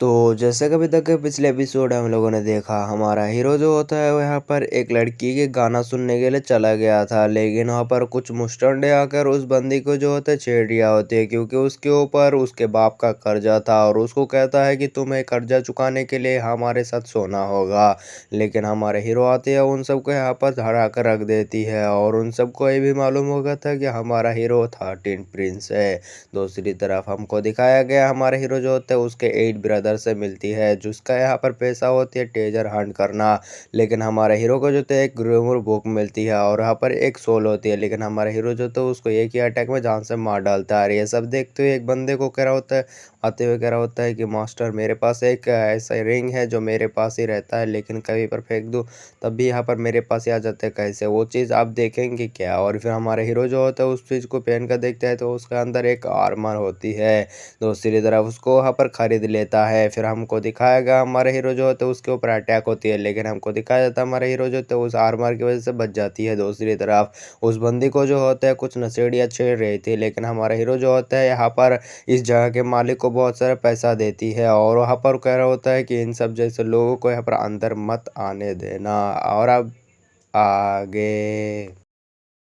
तो जैसे कभी तक के पिछले एपिसोड हम लोगों ने देखा, हमारा हीरो जो होता है वो यहाँ पर एक लड़की के गाना सुनने के लिए चला गया था, लेकिन वहाँ पर कुछ मुस्टंडे आकर उस बंदी को जो होता है छेड़ दिया होती है, क्योंकि उसके ऊपर उसके बाप का कर्जा था और उसको कहता है कि तुम्हें कर्जा चुकाने के लिए हमारे साथ सोना होगा। लेकिन हमारे हीरो आते हैं, उन सबको यहाँ पर धरा कर रख देती है और उन सबको ये भी मालूम हो गया था कि हमारा हीरो 13 प्रिंस है। दूसरी तरफ हमको दिखाया गया हमारे हीरो जो होते हैं उसके 8 ब्रदर से मिलती है, जिसका यहाँ पर पैसा होती है ट्रेजर हंट करना। लेकिन हमारे हीरो को जो होता है एक ग्रूमर बुक मिलती है और यहाँ पर एक सोल होती है, लेकिन हमारे हीरो जो तो उसको एक ही अटैक में जान से मार डालता है। और ये सब देखते हुए एक बंदे को कह रहा होता है, आते हुए कह रहा होता है कि मास्टर मेरे पास एक ऐसा रिंग है जो मेरे पास ही रहता है, लेकिन कहीं पर फेंक दूँ तब भी यहाँ पर मेरे पास ही आ जाते हैं, कैसे वो चीज़ आप देखेंगे क्या। और फिर हमारे हीरो जो होता है उस चीज़ को पहन कर देखता है तो उसके अंदर एक आर्मर होती है। दूसरी तरफ उसको वहाँ पर खरीद लेता है। फिर हमको दिखाया गया हमारे हीरो जो होते हैं उसके ऊपर अटैक होती है, लेकिन हमको दिखाया जाता है हमारे हीरो जो होते हैं उस आर्मर की वजह से बच जाती है। दूसरी तरफ उस बंदी को जो होता है कुछ नशेड़ियाँ छेड़ रही थी, लेकिन हमारा हीरो जो होता है यहाँ पर इस जगह के मालिक को बहुत सारा पैसा देती है और वहाँ पर कह रहा होता है कि इन सब जैसे लोगों को यहाँ पर अंदर मत आने देना। और अब आगे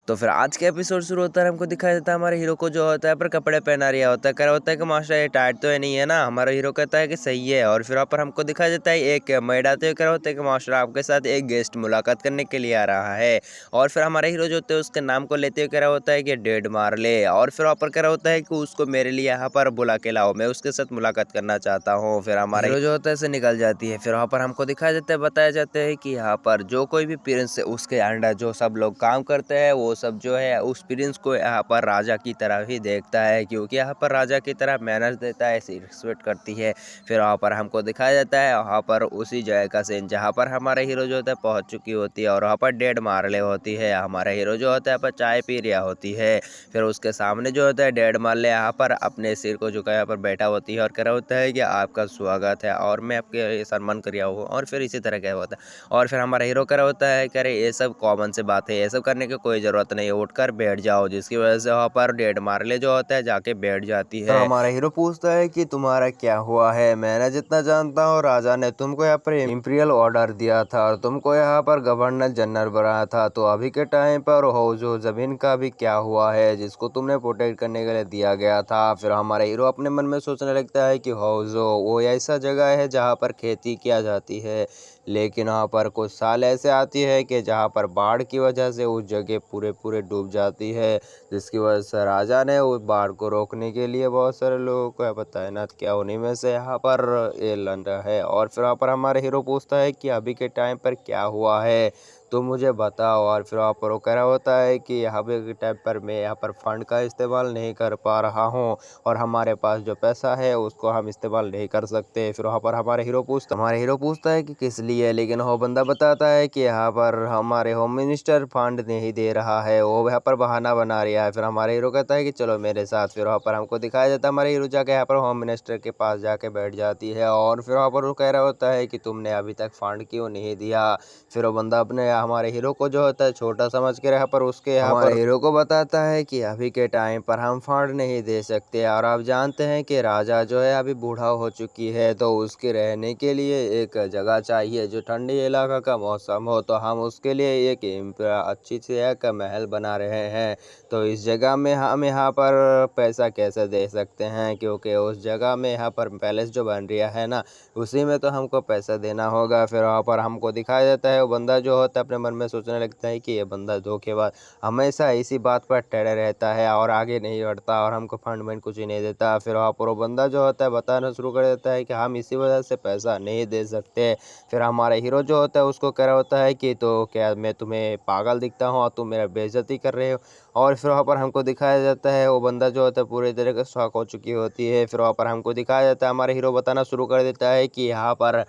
तो फिर आज के एपिसोड शुरू होता है, हमको दिखाया जाता है हमारे हीरो को जो होता है पर कपड़े पहना रिया होता है, कह रहा होता है कि मास्टर ये टाइट तो है नहीं है ना। हमारा हीरो कहता है कि सही है। और फिर वहाँ पर हमको दिखाया जाता है एक मेड आते हुए कह रहा होता है कि मास्टर आपके साथ एक गेस्ट मुलाकात करने के लिए आ रहा है। और फिर हमारे हीरो जो होते हैं उसके नाम को लेते हुए कह रहा होता है कि डेड मार ले। और फिर वहाँ पर कह रहा होता है कि उसको मेरे लिए यहाँ पर बुला के लाओ, मैं उसके साथ मुलाकात करना चाहता हूँ। फिर हमारा हीरो जो होता है से निकल जाती है। फिर वहाँ पर हमको दिखाया जाता है, बताया जाता है कि यहाँ पर जो कोई भी प्रिंस है उसके अंडर जो सब लोग काम करते हैं वो सब जो है उस प्रिंस को यहाँ पर राजा की तरह ही देखता है, क्योंकि यहाँ पर राजा की तरह मैनर्स देता है, रिस्पेक्ट करती है। फिर वहाँ पर हमको दिखाया जाता है वहाँ पर उसी जगह का सीन जहाँ पर हमारे हीरो जो होता है पहुँच चुकी होती है और वहाँ पर डेड मार्ले होती है। हमारा हीरो जो होता है यहाँ पर चाय पी रहा होती है। फिर उसके सामने जो होता है डेड मार्ले यहाँ पर अपने सिर को झुकाए यहाँ पर बैठा होती है और कह रहा होता है कि आपका स्वागत है और मैं आपके सम्मान कर रहा हूँ। और फिर इसी तरह क्या होता है और फिर हमारा हीरो कह रहा होता है कि अरे ये सब कॉमन से बात है, ये सब करने की कोई ज़रूरत नहीं, उठकर बैठ जाओ, जिसकी वजह से वहाँ पर डेड मार्ले जो होता है जाके बैठ जाती है। हमारा हीरो पूछता है कि तुम्हारा क्या हुआ है। मैंने जितना जानता हूँ राजा ने तुमको यहाँ पर इम्पीरियल ऑर्डर दिया था और तुमको यहाँ पर गवर्नर जनरल बनाया था, तो अभी के टाइम पर हो जो ज़मीन का भी क्या हुआ है जिसको तुमने प्रोटेक्ट करने के लिए दिया गया था। फिर हमारा हीरो अपने मन में सोचने लगता है कि हो जो वो ऐसा जगह है जहाँ पर खेती किया जाती है, लेकिन वहाँ पर कुछ साल ऐसे आती है कि जहाँ पर बाढ़ की वजह से उस जगह पूरे पूरे डूब जाती है, जिसकी वजह से राजा ने उस बाढ़ को रोकने के लिए बहुत सारे लोगों को यहाँ पर तैनात किया। उन्हीं में से यहाँ पर ये लंडा है। और फिर वहाँ पर हमारे हीरो पूछता है कि अभी के टाइम पर क्या हुआ है तो मुझे बताओ। और फिर वहाँ पर वो कह रहा होता है कि यहाँ के टाइम पर मैं यहाँ पर फंड का इस्तेमाल नहीं कर पा रहा हूँ और हमारे पास जो पैसा है उसको हम इस्तेमाल नहीं कर सकते। फिर वहाँ पर हमारे हीरो पूछता है कि किस लिए, लेकिन वो बंदा बताता है कि यहाँ पर हमारे होम मिनिस्टर फंड नहीं दे रहा है, वो यहाँ पर बहाना बना रहा है। फिर हमारे हीरो कहता है कि चलो मेरे साथ। फिर वहाँ पर हमको दिखाया जाता है हमारे हीरो जाके यहाँ पर होम मिनिस्टर के पास जाके बैठ जाती है और फिर वहाँ पर वो कह रहा होता है कि तुमने अभी तक फंड क्यों नहीं दिया। फिर वो बंदा अपने हमारे हीरो को जो होता है छोटा समझ के यहाँ पर उसके हमारे हीरो को बताता है कि अभी के टाइम पर हम फंड नहीं दे सकते और आप जानते हैं कि राजा जो है अभी बूढ़ा हो चुकी है, तो उसके रहने के लिए एक जगह चाहिए जो ठंडी इलाका का मौसम हो, तो हम उसके लिए एक अच्छी सी एक महल बना रहे हैं। तो इस जगह में हम यहाँ पर पैसा कैसे दे सकते हैं, क्योंकि उस जगह में यहाँ पर पैलेस जो बन रहा है ना उसी में तो हमको पैसा देना होगा। फिर वहाँ पर हमको दिखाया जाता है वो बंदा जो होता है अपने मन में सोचने लगता है कि ये बंदा धोखेबाज हमेशा इसी बात पर टेढ़े रहता है और आगे नहीं बढ़ता और हमको फंड में कुछ ही नहीं देता। फिर वहाँ पर वो बंदा जो होता है बताना शुरू कर देता है कि हम इसी वजह से पैसा नहीं दे सकते। फिर हमारे हीरो जो होता है उसको कह रहा होता है कि तो क्या मैं तुम्हें पागल दिखता हूँ और तुम मेरा बेइज्जती कर रहे हो। और फिर वहाँ पर हमको दिखाया जाता है वो बंदा जो होता है पूरी तरह से शॉक हो चुकी होती है। फिर वहाँ पर हमको दिखाया जाता है हमारे हीरो बताना शुरू कर देता है कि यहाँ पर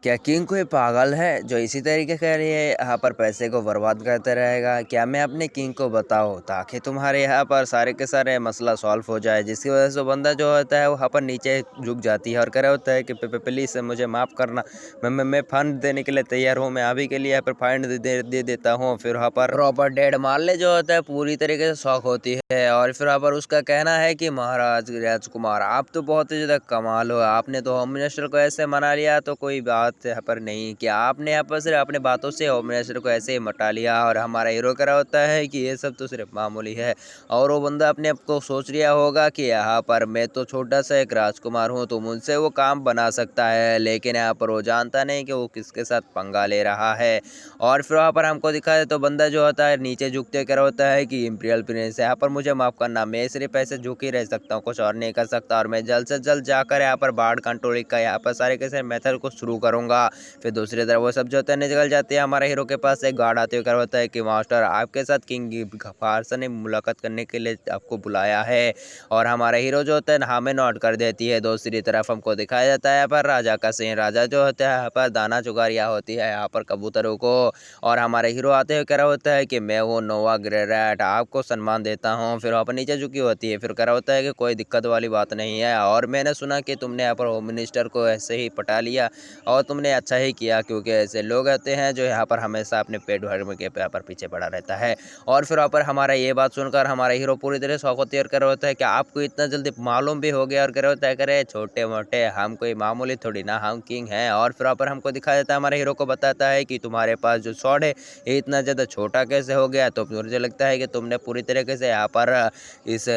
क्या किंग कोई पागल है जो इसी तरीके के लिए यहाँ पर पैसे को बर्बाद करते रहेगा? क्या मैं अपने किंग को बताऊँ ताकि तुम्हारे यहाँ पर सारे के सारे मसला सॉल्व हो जाए, जिसकी वजह से वो बंदा जो होता है वो यहाँ पर नीचे झुक जाती है और कह रहा होता है कि प्लीज़ मुझे माफ़ करना, मैं फ़ंड देने के लिए तैयार हूँ, मैं अभी के लिए यहाँ पर फ़ंड दे देता हूँ। फिर वहाँ पर प्रॉपर डेड मार्ले जो होता है पूरी तरीके से शॉक होती है और फिर वहाँ पर उसका कहना है कि महाराज राजकुमार आप तो बहुत ही ज़्यादा कमाल हो, आपने तो होम मिनिस्टर को ऐसे मना लिया तो कोई बात यहाँ पर नहीं कि आपने यहाँ पर सिर्फ अपने बातों से होम मिनिस्टर को ऐसे ही मटा लिया। और हमारा हीरो कह रहा होता है कि ये सब तो सिर्फ मामूली है और वो बंदा अपने आप को सोच लिया होगा कि यहाँ पर मैं तो छोटा सा एक राजकुमार हूँ तो मुझसे वो काम बना सकता है, लेकिन यहाँ पर वो जानता नहीं कि वो किसके साथ पंगा ले रहा है। और फिर वहाँ पर हमको दिखा है तो बंदा जो होता है नीचे झुकते कर होता है कि इम्पीरियल प्रिंस यहाँ पर मुझे माफ़ करना, मैं सिर्फ ऐसे झुक ही रह सकता हूँ, कुछ और नहीं कर सकता और मैं जल्द से जल्द जाकर यहाँ पर बाढ़ कंट्रोल का यहाँ पर सारे के सारे मेथड को शुरू करूँगा। फिर दूसरी तरफ वो सब जो होता है निकल जाते हैं। हमारे हीरो के पास एक गार्ड आते हुए कर होता है कि मास्टर आपके साथ किंग गफारसा ने मुलाकात करने के लिए आपको बुलाया है और हमारा हीरो जो होता है हमें नोट कर देती है। दूसरी तरफ हमको दिखाया जाता है यहाँ पर राजा का सीन, राजा जो होता है यहाँ पर दाना चुगारिया होती है यहाँ पर कबूतरों को और हमारे हीरो आते हुए कह रहा होता है कि मैं हूँ नोवा ग्रेरैट, आपको सम्मान देता हूँ। फिर वहाँ पर नीचे झुकी होती है, फिर कह रहा होता है कि कोई दिक्कत वाली बात नहीं है और मैंने सुना कि तुमने यहाँ पर होम मिनिस्टर को ऐसे ही पटा लिया और तुमने अच्छा ही किया क्योंकि ऐसे लोग आते हैं जो यहाँ पर हमेशा अपने पेट भरने के यहाँ पर पीछे पड़ा रहता है। और फिर वहाँ पर हमारा ये बात सुनकर हमारा हीरो पूरी तरह शौक होती है और कह रहा होता है कि आपको इतना जल्दी मालूम भी हो गया और कह रहा होता है करे छोटे मोटे हम कोई मामूली थोड़ी ना, हम किंग हैं। और फिर वहाँ पर हमको दिखाया जाता है हमारे हीरो को बताता है कि तुम्हारे पास जो स्वॉर्ड है ये इतना ज़्यादा छोटा कैसे हो गया, तो मुझे लगता है कि तुमने पूरी तरीके से यहाँ पर इस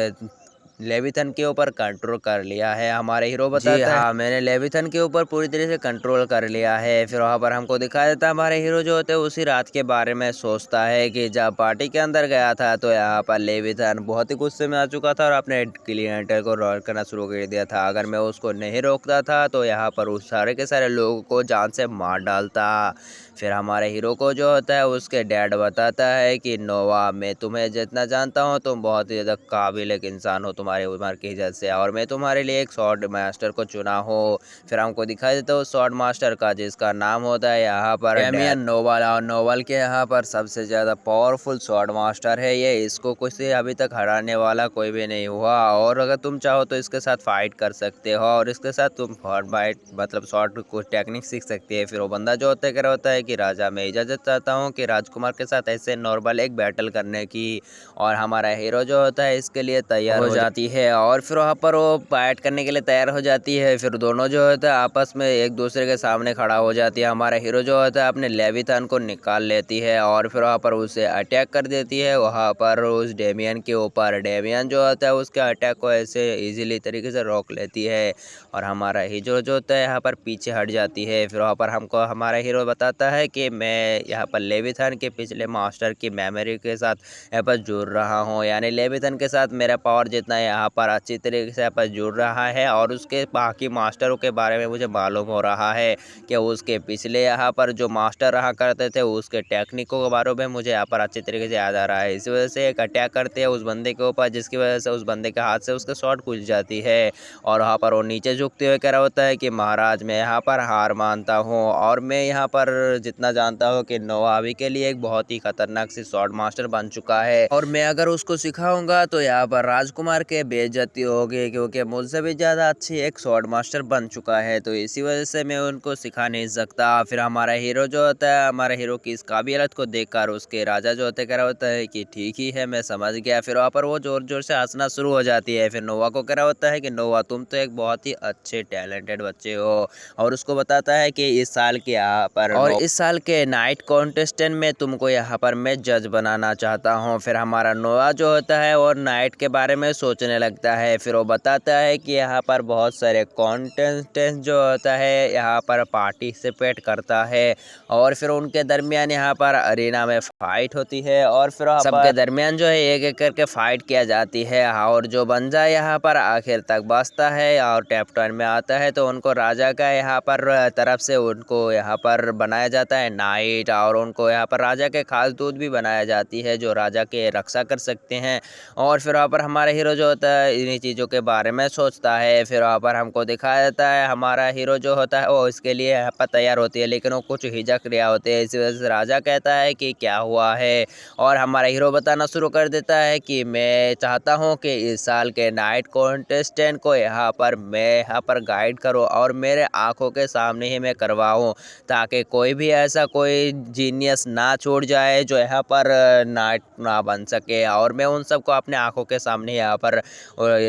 लेविथन के ऊपर कंट्रोल कर लिया है। हमारे हीरो बताता है हाँ मैंने लेविथन के ऊपर पूरी तरह से कंट्रोल कर लिया है। फिर वहाँ पर हमको दिखाया जाता है हमारे हीरो जो होते हैं उसी रात के बारे में सोचता है कि जब पार्टी के अंदर गया था तो यहाँ पर लेविथन बहुत ही गुस्से में आ चुका था और अपने क्लियंटल को रोक करना शुरू कर दिया था। अगर मैं उसको नहीं रोकता था तो यहाँ पर उस सारे के सारे लोगों को जान से मार डालता। फिर हमारे हीरो को जो होता है उसके डैड बताता है कि नोवा मैं तुम्हें जितना जानता हूँ तुम बहुत ही ज़्यादा काबिल एक इंसान हो तुम्हारी उम्र की वजह से और मैं तुम्हारे लिए एक स्वॉर्ड मास्टर को चुना हो। फिर हमको दिखाई देता है उस स्वॉर्ड मास्टर का जिसका नाम होता है यहाँ पर डेमियन नोवाल और नोवाल के यहाँ पर सबसे ज़्यादा पावरफुल स्वॉर्ड मास्टर है ये, इसको कुछ से अभी तक हराने वाला कोई भी नहीं हुआ और अगर तुम चाहो तो इसके साथ फाइट कर सकते हो और इसके साथ तुम फाइट मतलब शॉर्ट कुछ टेक्निक सीख सकती है। फिर वो बंदा जो होता है कह रहा होता है कि राजा मैं इजाज़त चाहता हूँ कि राजकुमार के साथ ऐसे नॉर्मल एक बैटल करने की और हमारा हीरो जो होता है इसके लिए तैयार हो जाती है और फिर वहाँ पर वो फाइट करने के लिए तैयार हो जाती है। फिर दोनों जो होता है आपस में एक दूसरे के सामने खड़ा हो जाती है। हमारा हीरो जो होता है अपने लेविथन को निकाल लेती है और फिर वहाँ पर उसे अटैक कर देती है वहाँ पर उस डेमियन के ऊपर। डेमियन जो होता है उसके अटैक को ऐसे ईजिली तरीके से रोक लेती है और हमारा हीरो जो होता है यहाँ पर पीछे हट जाती है। फिर वहाँ पर हमको हमारा हीरो बताता है कि मैं यहाँ पर लेविथन के पिछले मास्टर की मेमोरी के साथ यहाँ पर जुड़ रहा हूँ, यानी लेविथन के साथ मेरा पावर जितना यहाँ पर अच्छी तरीके से यहाँ पर जुड़ रहा है और उसके बाकी मास्टरों के बारे में मुझे मालूम हो रहा है कि उसके पिछले यहाँ पर जो मास्टर रहा करते थे उसके टेक्निकों के बारे में मुझे यहाँ पर अच्छी तरीके से याद आ रहा है। इसी वजह से एक अटैक करते हैं उस बंदे के ऊपर जिसकी वजह से उस बंदे के हाथ से उसके शॉट खुल जाती है और वहाँ पर वो नीचे झुकते हुए कह रहा होता है कि महाराज मैं यहाँ पर हार मानता हूँ और मैं यहाँ पर जितना जानता हूँ कि नोवा अभी के लिए एक बहुत ही खतरनाक सी शॉट मास्टर बन चुका है और मैं अगर उसको सिखाऊंगा तो यहाँ पर राजकुमार के बेइज्जती होगी क्योंकि मुझसे भी ज़्यादा अच्छी एक शॉट मास्टर बन चुका है, तो इसी वजह से मैं उनको सिखा नहीं सकता। फिर हमारा हीरो जो होता है हमारे हीरो की इस काबिलियत को देखकर उसके राजा जो होते कह रहा होता है कि ठीक ही है मैं समझ गया। फिर वहाँ पर वो जोर जोर से हंसना शुरू हो जाती है। फिर नोवा को कह रहा होता है कि नोवा तुम तो एक बहुत ही अच्छे टैलेंटेड बच्चे हो और उसको बताता है कि इस साल के यहाँ पर और इस साल के नाइट कॉन्टेस्टेंट में तुमको यहाँ पर मैं जज बनाना चाहता हूँ। फिर हमारा नोवा जो होता है और नाइट के बारे में सोचने लगता है। फिर वो बताता है कि यहाँ पर बहुत सारे कॉन्टेस्टेंट जो होता है यहाँ पर पार्टिसिपेट करता है और फिर उनके दरमियान यहाँ पर अरीना में फाइट होती है और फिर सबके दरमियान जो है एक एक करके फाइट किया जाती है और जो बंजा यहाँ पर आखिर तक बचता है और टॉप 10 में आता है तो उनको राजा का यहाँ पर तरफ से उनको यहाँ पर बनाया जाता जाता है नाइट, और उनको यहाँ पर राजा के खास दूध भी बनाया जाती है जो राजा के रक्षा कर सकते हैं। और फिर वहाँ पर हमारा हीरो जो होता है इन्हीं चीज़ों के बारे में सोचता है। फिर वहाँ पर हमको दिखाया जाता है हमारा हीरो जो होता है वो इसके लिए यहाँ पर तैयार होती है, लेकिन वो कुछ हिचक रहा होती है। इसी वजह से राजा कहता है कि क्या हुआ है, और हमारा हीरो बताना शुरू कर देता है कि मैं चाहता हूँ कि इस साल के नाइट कॉन्टेस्टेंट को मैं यहाँ पर गाइड करूँ और मेरे आँखों के सामने ही मैं करवाऊँ, ताकि कोई भी ऐसा कोई जीनियस ना छूट जाए जो यहाँ पर नाइट ना बन सके। और मैं उन सबको अपने आँखों के सामने यहाँ पर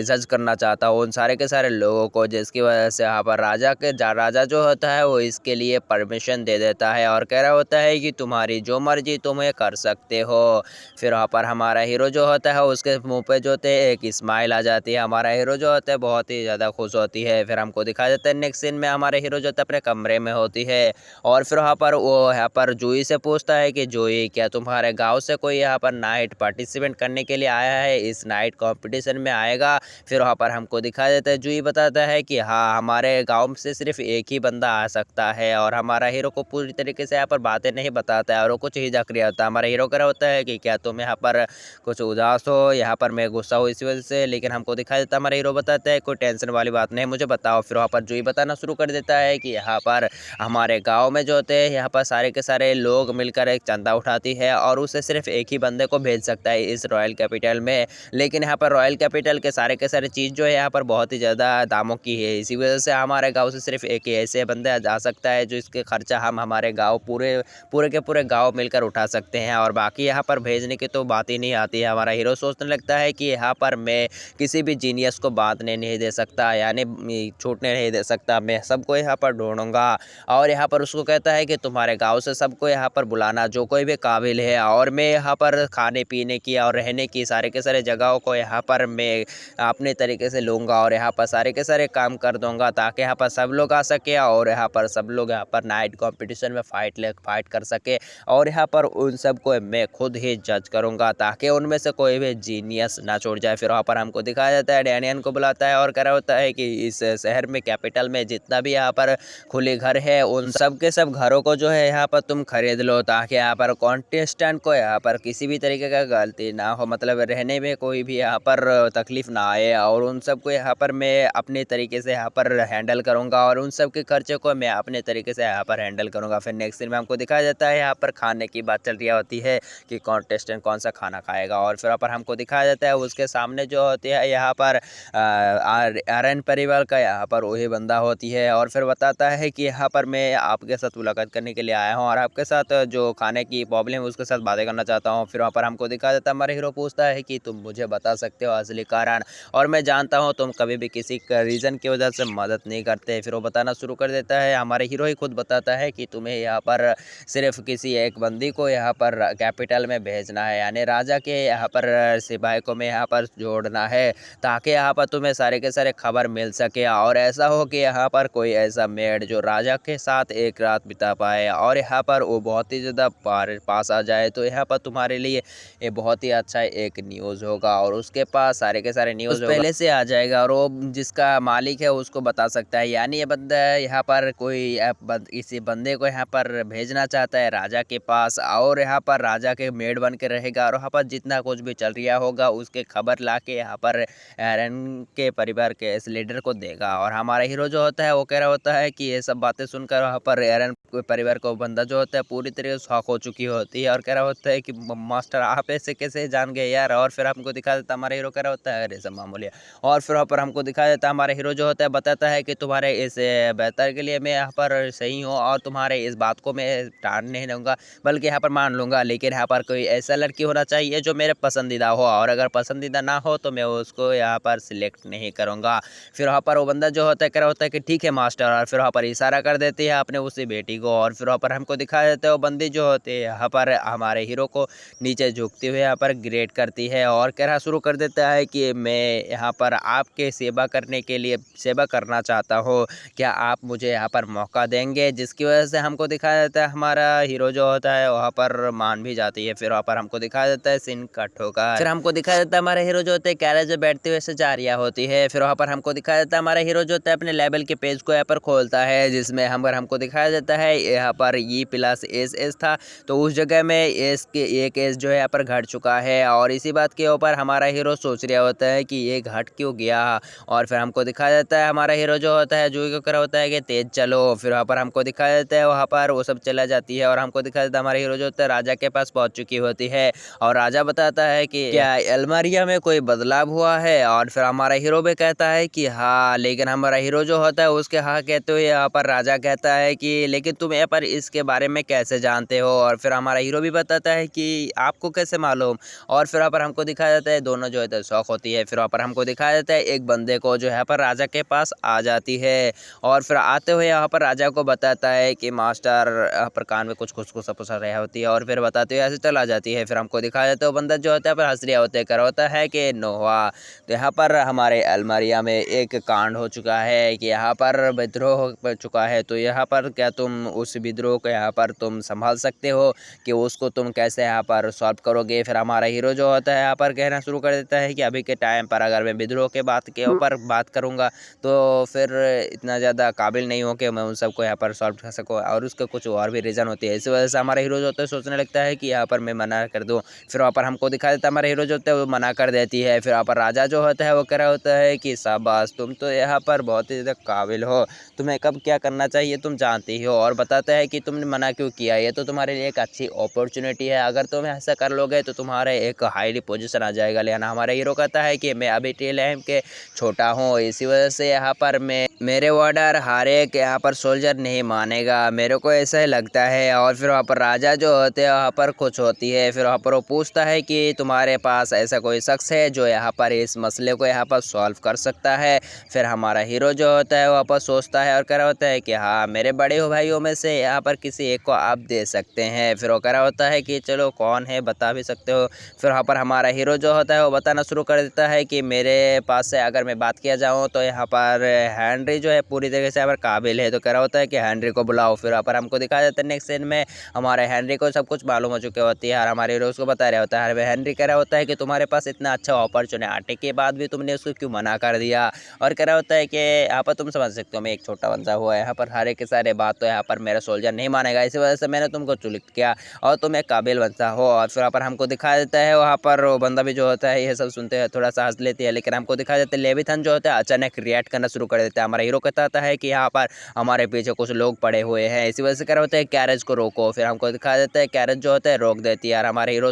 जज करना चाहता हूँ, उन सारे के सारे लोगों को, जिसकी वजह से यहाँ पर राजा जो होता है वो इसके लिए परमिशन दे देता है और कह रहा होता है कि तुम्हारी जो मर्जी तुम्हें कर सकते हो। फिर वहाँ पर हमारा हीरो जो होता है उसके मुंह पे जो होते है एक स्माइल आ जाती है। हमारा हीरो जो होता है बहुत ही ज़्यादा खुश होती है। फिर हमको दिखाया जाता है नेक्स्ट सीन में हमारे हीरो जो होता है अपने कमरे में होती है, और फिर वहाँ पर वो यहाँ पर जूही से पूछता है कि जूही, क्या तुम्हारे गाँव से कोई यहाँ पर नाइट पार्टिसिपेंट करने के लिए आया है, इस नाइट कॉम्पिटिशन में आएगा। फिर वहाँ पर हमको दिखाया जाता है जूही बताता है कि हाँ, हमारे गाँव से सिर्फ एक ही बंदा आ सकता है, और हमारा हीरो को पूरी तरीके से यहाँ पर बातें नहीं बताता है और वो कुछ हिचक रहा होता है। हमारा हीरो कह रहा होता है कि क्या तुम यहाँ पर कुछ उदास हो, यहाँ पर मैं गुस्सा हूँ इसी वजह से, लेकिन हमको दिखाया देता है हमारा हीरो बताता है कोई टेंशन वाली बात नहीं, मुझे बताओ। फिर वहाँ पर जूही बताना शुरू कर देता है कि यहाँ पर हमारे गांव में जो होते हैं यहाँ पर सारे के सारे लोग मिलकर एक चंदा उठाती है और उसे सिर्फ एक ही बंदे को भेज सकता है इस रॉयल कैपिटल में। लेकिन यहाँ पर रॉयल कैपिटल के सारे चीज़ जो है यहाँ पर बहुत ही ज़्यादा दामों की है, इसी वजह से हमारे गाँव से सिर्फ एक ही ऐसे बंदे जा सकता है जो इसके खर्चा हम हमारे गाँव पूरे के पूरे गाँव मिलकर उठा सकते हैं, और बाकी यहाँ पर भेजने की तो बात ही नहीं आती है। हमारा हीरो सोचने लगता है कि यहाँ पर मैं किसी भी जीनियस को बांटने नहीं दे सकता, यानी छूटने नहीं दे सकता, मैं सबको यहाँ पर ढूंढूंगा। और यहाँ पर उसको कहता है कि तुम्हारे गांव से सबको यहाँ पर बुलाना जो कोई भी काबिल है, और मैं यहाँ पर खाने पीने की और रहने की सारे के सारे जगहों को यहाँ पर मैं अपने तरीके से लूँगा और यहाँ पर सारे के सारे काम कर दूँगा, ताकि यहाँ पर सब लोग आ सके और यहाँ पर सब लोग यहाँ पर नाइट कॉम्पिटिशन में फाइट कर सके, और यहाँ पर उन सबको मैं खुद ही जज करूँगा ताकि उनमें से कोई भी जीनियस ना छोड़ जाए। फिर वहाँ पर हमको दिखाया जाता है डैनियन को बुलाता है और कह रहा होता है कि इस शहर में कैपिटल में जितना भी यहाँ पर खुले घर है उन सब के सब घरों को जो है यहाँ पर तुम खरीद लो, ताकि यहाँ पर कॉन्टेस्टेंट को यहाँ पर किसी भी तरीके का गलती ना हो, मतलब रहने में कोई भी यहाँ पर तकलीफ ना आए, और उन सबको यहाँ पर मैं अपने तरीके से यहाँ पर हैंडल करूँगा और उन सब के खर्चे को मैं अपने तरीके से यहाँ पर हैंडल करूँगा। फिर नेक्स्ट सीन में हमको दिखाया जाता है यहाँ पर खाने की बात चल रही होती है कि कॉन्टेस्टेंट कौन सा खाना खाएगा, और फिर यहाँ पर हमको दिखाया जाता है उसके सामने जो होती है यहाँ पर आर्यन परिवार का यहाँ पर वही बंदा होती है, और फिर बताता है कि यहाँ पर मैं आपके साथ मुलाकात करने के लिए आया हूँ और आपके साथ जो खाने की प्रॉब्लम है उसके साथ बातें करना चाहता हूँ। फिर वहाँ पर हमको दिखाया जाता है हमारा हीरो पूछता है कि तुम मुझे बता सकते हो असली कारण, और मैं जानता हूँ तुम कभी भी किसी रीज़न की वजह से मदद नहीं करते। फिर वो बताना शुरू कर देता है, हमारे हीरो ही खुद बताता है कि तुम्हें यहाँ पर सिर्फ किसी एक बंदी को यहाँ पर कैपिटल में भेजना है, यानी राजा के यहाँ पर सिपाही को मैं यहाँ पर जोड़ना है, ताकि यहाँ पर तुम्हें सारे के सारे खबर मिल सके, और ऐसा हो कि यहाँ पर कोई ऐसा मेड जो राजा के साथ एक रात बिता पाए और यहाँ पर वो बहुत ही ज़्यादा पास आ जाए, तो यहाँ पर तुम्हारे लिए ये बहुत ही अच्छा एक न्यूज़ होगा, और उसके पास सारे के सारे न्यूज़ पहले से आ जाएगा और वो जिसका मालिक है उसको बता सकता है, यानी ये बंदा यहाँ पर किसी बंदे को यहाँ पर भेजना चाहता है राजा के पास, और यहाँ पर राजा के मेड बन के रहेगा और यहाँ पर जितना कुछ भी चल रहा होगा उसके खबर ला के यहाँ पर एरन के परिवार के इस लीडर को देगा। और हमारा हीरो जो होता है वो कह रहा होता है कि ये सब बातें सुनकर वहाँ पर एरन परिवार को बंदा जो होता है पूरी तरीके से शॉक हो चुकी होती है और कह रहा होता है कि मास्टर आप ऐसे कैसे जान गए यार। और फिर हमको दिखा देता हमारा हीरो कह रहा होता है अरे सब मामूली है। और फिर वहाँ पर हमको दिखा देता हमारा हीरो जो होता है बताता है कि तुम्हारे इस बेहतर के लिए मैं यहाँ पर सही हूँ और तुम्हारे इस बात को मैं टाल नहीं दूँगा बल्कि यहाँ पर मान लूँगा, लेकिन यहाँ पर कोई ऐसा लड़की होना चाहिए जो मेरे पसंदीदा हो, और अगर पसंदीदा ना हो तो मैं उसको यहाँ पर सिलेक्ट नहीं करूँगा। फिर वहाँ पर वो बंदा जो होता है कह रहा होता है कि ठीक है मास्टर, और फिर वहाँ पर इशारा कर देती है अपने उसी बेटी को, और फिर वहाँ पर हमको दिखा देते हैं वो बंदी जो होती है यहाँ पर हमारे हीरो को नीचे झुकते हुए यहाँ पर ग्रेट करती है और कहना शुरू कर देता है कि मैं यहाँ पर आपके सेवा करने के लिए सेवा करना चाहता हूँ, क्या आप मुझे यहाँ पर मौका देंगे, जिसकी वजह से हमको दिखाया जाता है हमारा हीरो जो होता है वहाँ पर मान भी जाती है। फिर वहाँ पर हमको दिखाया जाता है सीन कट होगा, फिर हमको दिखाया जाता है हमारा हीरो जो होता है कैरेज में बैठते हुए से जा रहा होती है। फिर वहाँ पर हमको दिखाया जाता है हमारा हीरो जो होता है अपने लेवल के पेज को यहाँ पर खोलता है, जिसमें हमको दिखाया जाता है यहाँ पर E+S था, तो उस जगह में एस के एक एस जो है यहाँ पर घट चुका है। और इसी बात के ऊपर हमारा हीरो सोच रहा होता है कि ये घट क्यों गया। और फिर हमको दिखाया जाता है हमारा हीरो जो होता है जो कर होता है कि तेज चलो। फिर वहाँ पर हमको दिखाया जाता है वहाँ पर वो सब चला जाती है और हमको दिखाया जाता है हमारा हीरो जो होता है राजा के पास पहुँच चुकी होती है। और राजा बताता है कि क्या अलमारिया में कोई बदलाव हुआ है। और फिर हमारा हीरो भी कहता है कि हाँ, लेकिन हमारा हीरो जो होता है उसके हाँ कहते हुए यहाँ पर राजा कहता है कि लेकिन तुम यहाँ पर इसके बारे में कैसे जानते हो। और फिर हमारा हीरो भी बताता है कि आपको कैसे मालूम। और फिर वहाँ पर हमको दिखाया जाता है दोनों जो है शौक होती है। फिर वहाँ पर हमको दिखाया जाता है एक बंदे को जो यहाँ पर राजा के पास आ जाती है। और फिर आते हुए यहाँ पर राजा को बताता है कि मास्टर यहाँ पर कान में कुछ खुसखुसा रही होती है। और फिर बताते हुए ऐसे चला जाती है। फिर हमको दिखाया जाता है वो बंदा जो होता है पर हंस रहा होता है कर होता है कि नोहा। तो यहाँ पर हमारे अलमारिया में एक कांड हो चुका है कि यहाँ पर विद्रोह हो चुका है। तो यहाँ पर क्या तुम उस विद्रोह को यहाँ पर तुम संभाल सकते हो कि उसको तुम कैसे यहाँ पर सॉल्व करोगे। फिर हमारा हीरो जो होता है यहाँ पर कहना शुरू कर देता है कि अभी के टाइम पर अगर मैं विद्रोह के बात के ऊपर बात करूँगा तो फिर इतना ज़्यादा काबिल नहीं हो कि मैं उन सबको यहाँ पर सॉल्व कर सकूँ। और उसका कुछ और भी रीज़न होती है। इस वजह से हमारा हीरो जो होता है सोचने लगता है कि यहाँ पर मैं मना कर दूँ। फिर वहाँ पर हमको दिखा देता है हमारा हीरो जो होता है वो मना कर देती है। फिर वहाँ पर राजा जो होता है वो कह रहा होता है कि शाबाश, तुम तो यहाँ पर बहुत ही ज़्यादा काबिल हो, तुम्हें कब क्या करना चाहिए तुम जानती हो। और बताता है कि तुमने मना क्यों किया, ये तो तुम्हारे लिए एक अच्छी अपॉर्चुनिटी है, अगर तुम ऐसा कर लोगे तो तुम्हारे एक हाईली पोजीशन आ जाएगा। लेकिन हमारा हीरो कहता है कि मैं अभी टेल एम के छोटा हूँ, इसी वजह से यहाँ पर मैं मेरे ऑर्डर हर एक यहाँ पर सोल्जर नहीं मानेगा, मेरे को ऐसा ही लगता है। और फिर वहाँ पर राजा जो होते हैं वहाँ पर कुछ होती है। फिर वहाँ पर वो पूछता है कि तुम्हारे पास ऐसा कोई शख्स है जो यहाँ पर इस मसले को यहाँ पर सॉल्व कर सकता है। फिर हमारा हीरो जो होता है वहाँ पर सोचता है और कह रहा होता है कि हाँ, मेरे बड़े भाइयों में से यहाँ पर किसी एक को आप दे सकते हैं। फिर वो कह रहा होता है कि चलो कौन है बता भी सकते हो। फिर वहाँ पर हमारा हीरो जो होता है वो बताना शुरू कर देता है कि मेरे पास से अगर मैं बात किया जाऊँ तो यहाँ पर हेनरी जो है पूरी तरीके से यहाँ पर काबिल है। तो कह रहा होता है कि हेनरी को बुलाओ। फिर वहाँ पर हमको दिखाया जाता है नेक्स्ट सीन में हमारे हेनरी को सब कुछ मालूम हो चुकी होती है और हमारे हीरो उसको बता रहा होता है। हेनरी कह रहा होता है कि तुम्हारे पास इतना अच्छा अपॉर्चुनिटी के बाद भी तुमने उसको क्यों मना कर दिया। और कह रहा होता है कि यहाँ पर तुम समझ सकते हो मैं एक छोटा बंदा हुआ है, यहाँ पर हर एक के सारे बात तो यहाँ पर मेरा सोल्जर नहीं मानेगा, इसी वजह से मैंने तुमको चुनित किया और तुम एक काबिल बंदा हो। और फिर वहाँ पर हमको दिखा देता है वहाँ पर वो बंदा भी जो होता है ये सब सुनते हैं थोड़ा सा हंस लेती है। लेकिन हमको दिखा देता है लेविथन जो होता है अचानक रिएक्ट करना शुरू कर देता है। हमारा हीरो कहता है कि यहाँ पर हमारे पीछे कुछ लोग पड़े हुए हैं, इसी वजह से कह रहा होता है कैरेज को रोको। फिर हमको दिखा देता है कैरेज जो होता है रोक देती है। और हमारे हीरो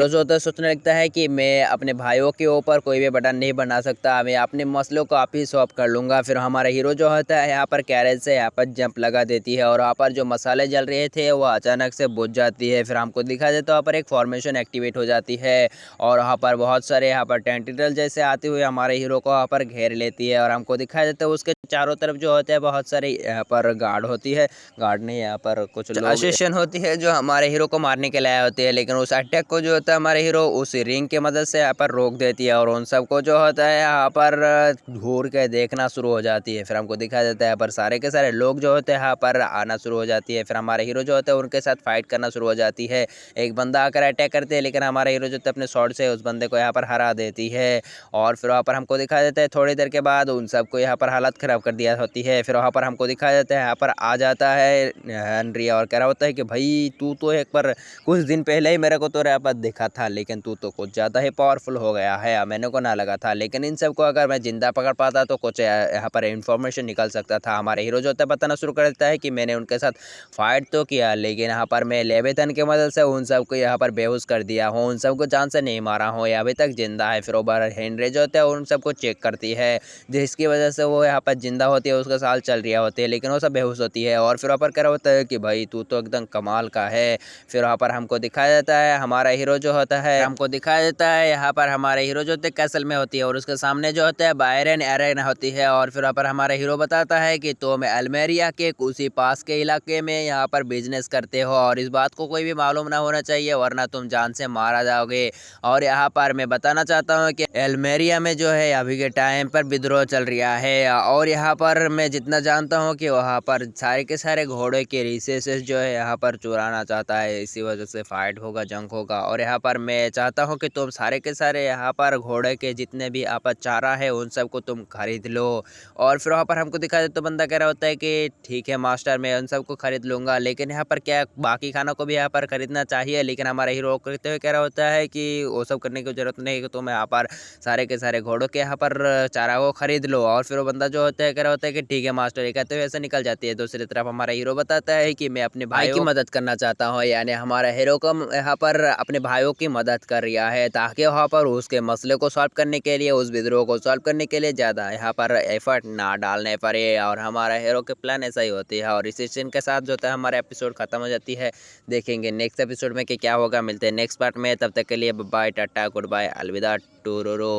जो होता है सोचने लगता है कि मैं अपने भाइयों के ऊपर कोई भी बटन नहीं बना सकता, मैं अपने मसलों को आप ही सॉल्व कर लूँगा। फिर हमारा हीरो जो होता है यहाँ पर कैरेज से यहाँ पर जंप लगा देती है और वहाँ पर जो मसाले जल रहे थे वो अचानक से बुझ जाती है। फिर हमको दिखा देता है वहाँ पर एक फॉर्मेशन एक्टिवेट हो जाती है और वहाँ पर बहुत सारे यहाँ पर टेंटिकल जैसे आते हुए हमारे हीरो को वहाँ पर घेर लेती है। और हमको दिखाया जाता है उसके चारों तरफ जो होते हैं बहुत सारे यहाँ पर गार्ड होती है, गार्ड नहीं यहाँ पर कुछ असिस्टेंट होती है जो हमारे हीरो को मारने के लिए आए होती है। लेकिन उस अटैक को जो होता है हमारे हीरो उस रिंग की मदद से यहाँ पर रोक देती है और उन सबको जो होता है यहाँ पर घूर के देखना शुरू हो जाती है। फिर हमको दिखाया जाता है यहाँ पर सारे के सारे लोग जो होते हैं यहाँ पर आना शुरू हो जाती है। फिर हमारे हीरो जो होते हैं उनके साथ फाइट करना शुरू हो जाती है। एक बंदा आकर अटैक करते हैं लेकिन हमारा हीरो जो होता है अपने शॉट से उस बंदे को यहाँ पर हरा देती है। और फिर वहाँ पर हमको दिखाया जाता है थोड़ी देर के बाद उन सबको यहाँ पर हालत ख़राब कर दिया होती है। फिर वहाँ पर हमको दिखाया जाता है यहाँ पर आ जाता है हेनरी और कह रहा होता है कि भाई तू तो एक बार कुछ दिन पहले ही मेरे को तो यहाँ पर देखा था, लेकिन तू तो कुछ ज़्यादा ही पावरफुल हो गया है, मैंने को ना लगा था। लेकिन इन सबको अगर मैं जिंदा पकड़ पाता तो कुछ यहाँ पर इन्फॉर्मेशन निकल सकता था। हमारे हीरो जो होता है बताना शुरू कर देता है कि मैंने उनके साथ फाइट तो किया लेकिन यहाँ पर मैं लेविथन की मदद से उन सबको यहाँ पर बेहोश कर दिया हूँ, उन सबको जान से नहीं मारा हूँ, ये अभी तक जिंदा है। फिर वो बार हेनरी जो होता है उन सबको चेक करती है जिसकी वजह से वो यहाँ पर जिंदा होती है, उसका साल चल रहा होती है लेकिन वो सब बेहोश होती है। और फिर वहाँ पर क्या होता है कि भाई तू तो एकदम कमाल का है। फिर वहाँ पर हमको दिखाया जाता है हमारा हीरो जो होता है हमको दिखाया जाता है यहाँ पर हमारे हीरो जो होते हैं कैसल में होती है और उसके सामने जो होता है बायरन एरेना होती है। और फिर वहाँ पर हमारा हीरो बताता है कि तुम अल्मेरिया के उसी पास के इलाके में यहाँ पर बिजनेस करते हो और इस बात को कोई भी मालूम ना होना चाहिए वरना तुम जान से मारा जाओगे। और यहाँ पर मैं बताना चाहता हूँ कि अल्मेरिया में जो है अभी के टाइम पर विद्रोह चल रहा है और और यहाँ पर मैं जितना जानता हूँ कि वहाँ पर सारे के सारे घोड़े के रिसोर्सेस जो है यहाँ पर चुराना चाहता है, इसी वजह से फाइट होगा, जंग होगा। और यहाँ पर मैं चाहता हूँ कि तुम सारे के सारे यहाँ पर घोड़े के जितने भी आप चारा है उन सबको तुम खरीद लो। और फिर वहाँ पर हमको दिखा दे तो बंदा कह रहा होता है कि ठीक है मास्टर, मैं उन सबको खरीद लूँगा, लेकिन यहाँ पर क्या बाकी खाना को भी यहाँ पर खरीदना चाहिए। लेकिन हमारा हीरो करते हुए कह रहा होता है कि वो सब करने की ज़रूरत नहीं, कि तुम यहाँ पर सारे के सारे घोड़ों के यहाँ पर चारा को खरीद लो। और फिर वो बंदा जो होता है कह रहा होता है कि ठीक है मास्टर, ये कहते हुए ऐसे निकल जाती है। दूसरी तरफ हमारा हीरो बताता है कि मैं अपने भाई की मदद करना चाहता हूँ, यानी हमारा हीरो को यहाँ पर अपने भाइयों की मदद कर रहा है, ताकि वहाँ पर उसके मसले को सॉल्व करने के लिए, उस विद्रोह को सॉल्व करने के लिए ज़्यादा यहाँ पर एफर्ट ना डालने पड़े। और हमारा हीरो के प्लान ऐसा ही होती है। और इसी सीन के साथ जो है हमारा एपिसोड खत्म हो जाती है। देखेंगे नेक्स्ट एपिसोड में कि क्या होगा। मिलते हैं नेक्स्ट पार्ट में, तब तक के लिए बाय, टाटा, गुड बाय, अलविदा, टूरोरो।